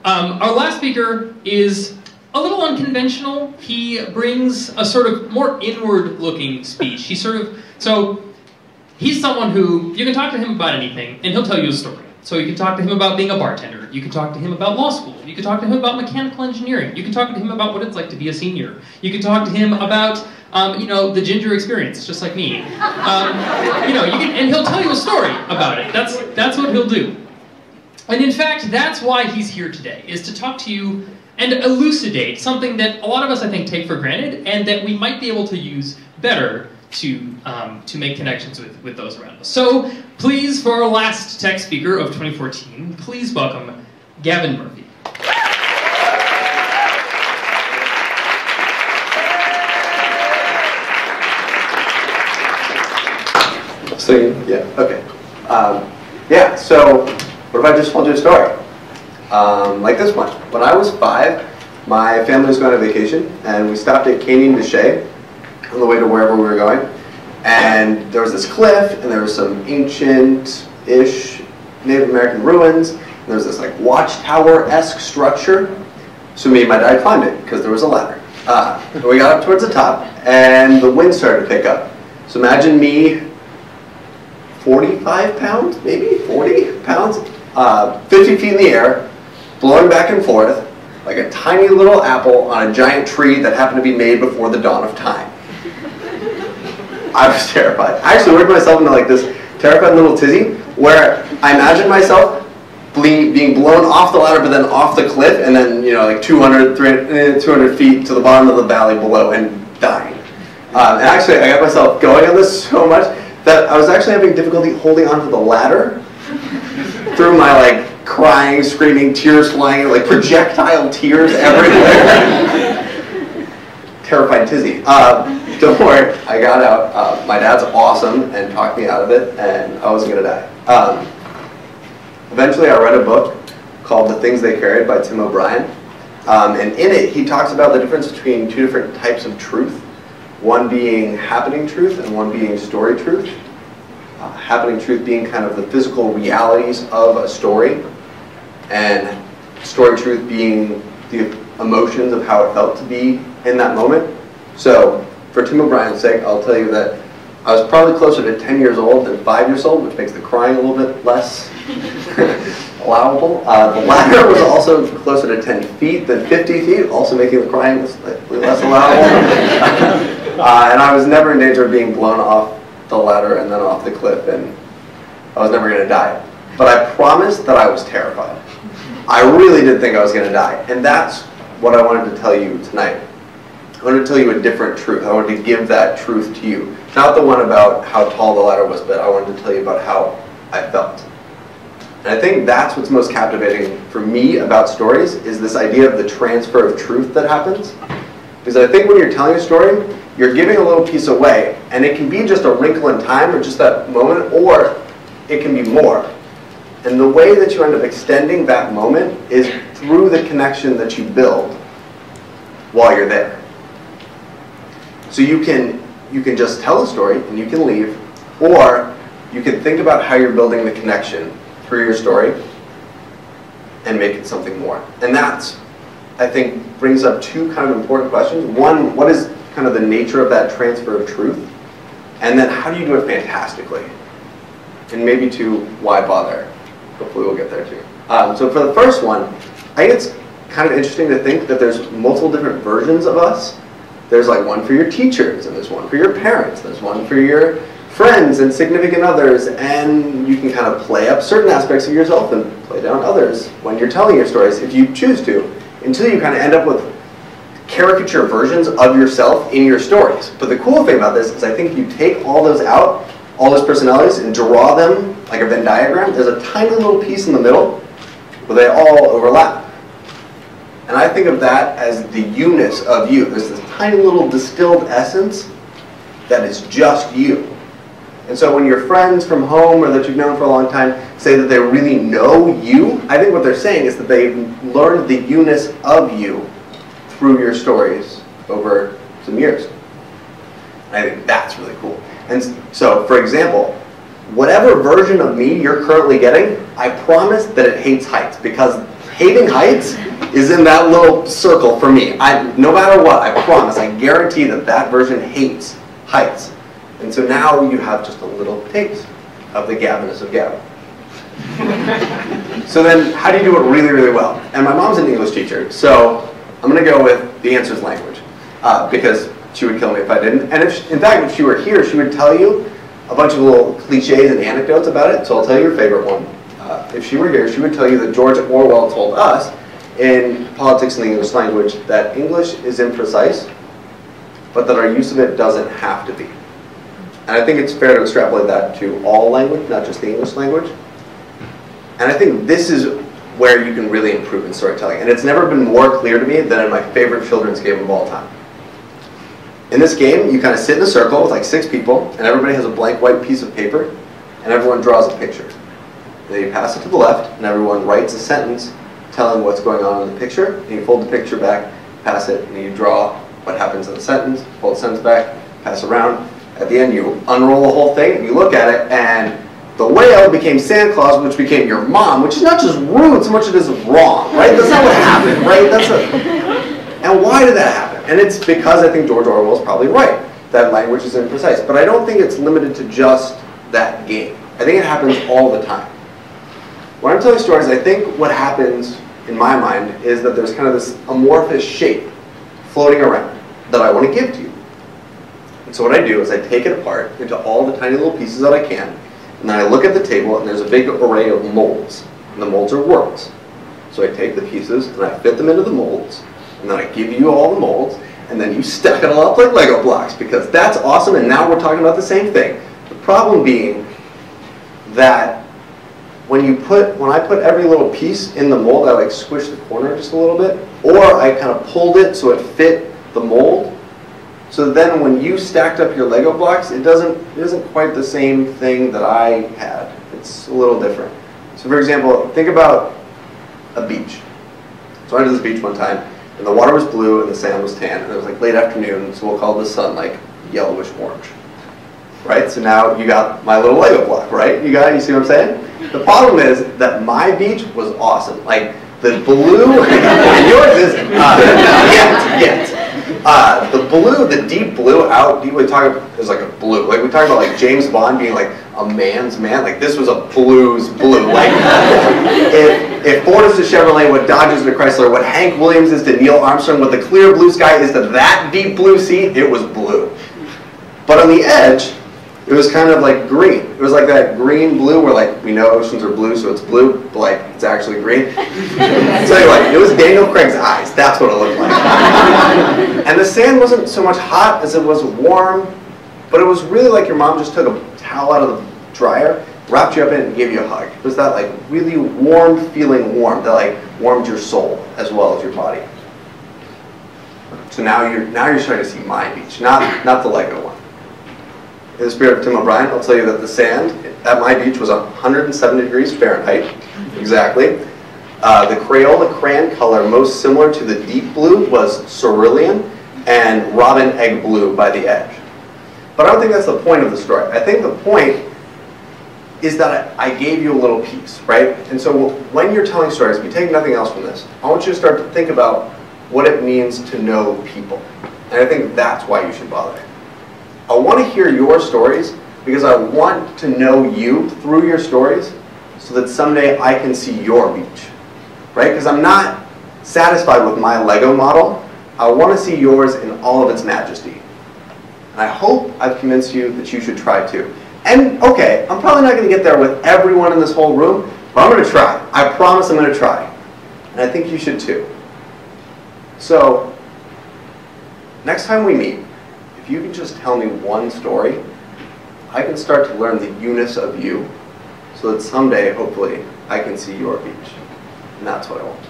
Our last speaker is a little unconventional. He brings a sort of more inward-looking speech. He's someone who, you can talk to him about anything, and he'll tell you a story. So you can talk to him about being a bartender. You can talk to him about law school. You can talk to him about mechanical engineering. You can talk to him about what it's like to be a senior. You can talk to him about, the ginger experience, just like me. And he'll tell you a story about it. That's what he'll do. And in fact, that's why he's here today, is to talk to you and elucidate something that a lot of us, I think, take for granted, and that we might be able to use better to make connections with those around us. So, please, for our last TEX speaker of 2014, please welcome Gavin Murphy. So what if I just told you a story? Like this one. When I was 5, my family was going on vacation, and we stopped at Canyon de Chelly on the way to wherever we were going. And there was this cliff, and there was some ancient-ish Native American ruins, and there was this like watchtower-esque structure. So me and my dad climbed it, because there was a ladder. We got up towards the top, and the wind started to pick up. So imagine me, 45 pounds, maybe 40 pounds, 50 feet in the air, blowing back and forth, like a tiny little apple on a giant tree that happened to be made before the dawn of time. I was terrified. I actually worked myself into like this terrified little tizzy, where I imagined myself being blown off the ladder, but then off the cliff, and then, like 200 feet to the bottom of the valley below, and dying. And actually, I got myself going on this so much that I was actually having difficulty holding onto the ladder through my like crying, screaming, tears flying, like projectile tears everywhere. Terrified tizzy. Don't worry, I got out. My dad's awesome and talked me out of it, and I wasn't gonna die. Eventually, I read a book called The Things They Carried by Tim O'Brien, and in it, he talks about the difference between 2 different types of truth. One being happening truth and one being story truth. Happening truth being kind of the physical realities of a story, and story truth being the emotions of how it felt to be in that moment. So, for Tim O'Brien's sake, I'll tell you that I was probably closer to 10 years old than 5 years old, which makes the crying a little bit less allowable. The ladder was also closer to 10 feet than 50 feet, also making the crying slightly less allowable. And I was never in danger of being blown off the ladder and then off the cliff, and I was never going to die. But I promised that I was terrified. I really did think I was going to die, and that's what I wanted to tell you tonight. I wanted to tell you a different truth. I wanted to give that truth to you. Not the one about how tall the ladder was, but I wanted to tell you about how I felt. And I think that's what's most captivating for me about stories, is this idea of the transfer of truth that happens. Because I think when you're telling a story, you're giving a little piece away, and it can be just a wrinkle in time or just that moment, or it can be more. And the way that you end up extending that moment is through the connection that you build while you're there. So you can just tell a story and you can leave, or you can think about how you're building the connection through your story and make it something more. And that's, I think, brings up 2 kind of important questions. One, what is kind of the nature of that transfer of truth? And then how do you do it fantastically? And maybe 2, why bother? Hopefully we'll get there too. So for the first one, I think it's kind of interesting to think that there's multiple different versions of us. There's like one for your teachers, and there's one for your parents, there's one for your friends and significant others, and you can kind of play up certain aspects of yourself and play down others when you're telling your stories, if you choose to, until you kind of end up with caricature versions of yourself in your stories. But the cool thing about this is I think if you take all those out, all those personalities, and draw them like a Venn diagram, there's a tiny little piece in the middle where they all overlap. And I think of that as the you-ness of you. There's this tiny little distilled essence that is just you. And so when your friends from home or that you've known for a long time say that they really know you, I think what they're saying is that they've learned the you-ness of you through your stories over some years. And I think that's really cool. And so, for example, whatever version of me you're currently getting, I promise that it hates heights, because Hating heights is in that little circle for me. No matter what, I promise, I guarantee that that version hates heights. And so now you have just a little taste of the Gavinness of Gavin. So then, how do you do it really, really well? And my mom's an English teacher, so I'm going to go with the answers language, because she would kill me if I didn't. And in fact, if she were here, she would tell you a bunch of little cliches and anecdotes about it, so I'll tell you your favorite one. If she were here, she would tell you that George Orwell told us in Politics in the English Language that English is imprecise, but that our use of it doesn't have to be. And I think it's fair to extrapolate that to all language, not just the English language. And I think this is where you can really improve in storytelling. And it's never been more clear to me than in my favorite children's game of all time. In this game, you kind of sit in a circle with like 6 people, and everybody has a blank white piece of paper, and everyone draws a picture. Then you pass it to the left, and everyone writes a sentence telling what's going on in the picture, and you fold the picture back, pass it, and you draw what happens in the sentence, fold the sentence back, pass around. At the end, you unroll the whole thing, and you look at it, and the whale became Santa Claus, which became your mom, which is not just rude so much as it is wrong, right? That's not what happened, right? And why did that happen? And it's because I think George Orwell is probably right, that language is imprecise. But I don't think it's limited to just that game. I think it happens all the time. When I'm telling stories, I think what happens in my mind is that there's kind of this amorphous shape floating around that I want to give to you. And so what I do is I take it apart into all the tiny little pieces that I can, and then I look at the table, and there's a big array of molds. And the molds are words. So I take the pieces, and I fit them into the molds, and then I give you all the molds, and then you stack it all up like Lego blocks, because that's awesome, and now we're talking about the same thing. The problem being that when I put every little piece in the mold, I like squish the corner just a little bit, or I kind of pulled it so it fit the mold. So then when you stacked up your Lego blocks, it isn't quite the same thing that I had. It's a little different. So for example, think about a beach. So I went to this beach one time, and the water was blue and the sand was tan, and it was like late afternoon, so we'll call the sun like yellowish orange. Right? So now you got my little Lego block, right? You see what I'm saying? The problem is that my beach was awesome. Like the blue, yours isn't yet. The blue, the deep blue out, we talk about is like a blue. Like we talk about like James Bond being like a man's man. Like this was a blues blue. Like if Ford is to Chevrolet, what Dodge is to Chrysler, what Hank Williams is to Neil Armstrong, what the clear blue sky is to that deep blue sea, it was blue. But on the edge, it was kind of like green. It was like that green blue where like we know oceans are blue, so it's blue, but like it's actually green. So anyway, it was Daniel Craig's eyes. That's what it looked like. And the sand wasn't so much hot as it was warm, but it was really like your mom just took a towel out of the dryer, wrapped you up in it, and gave you a hug. It was that like really warm feeling warm that like warmed your soul as well as your body. So now you're starting to see my beach, not the Lego one. In the spirit of Tim O'Brien, I'll tell you that the sand at my beach was 170 degrees Fahrenheit, exactly. The Crayola crayon color most similar to the deep blue was cerulean and robin egg blue by the edge. But I don't think that's the point of the story. I think the point is that I gave you a little piece, right? And so when you're telling stories, if you take nothing else from this, I want you to start to think about what it means to know people. And I think that's why you should bother. I want to hear your stories because I want to know you through your stories so that someday I can see your beach, right? Because I'm not satisfied with my Lego model. I want to see yours in all of its majesty. And I hope I've convinced you that you should try too. And okay, I'm probably not going to get there with everyone in this whole room, but I'm going to try. I promise I'm going to try. And I think you should too. So, next time we meet, if you can just tell me one story, I can start to learn the you-ness of you so that someday, hopefully, I can see your beach. And that's what I want.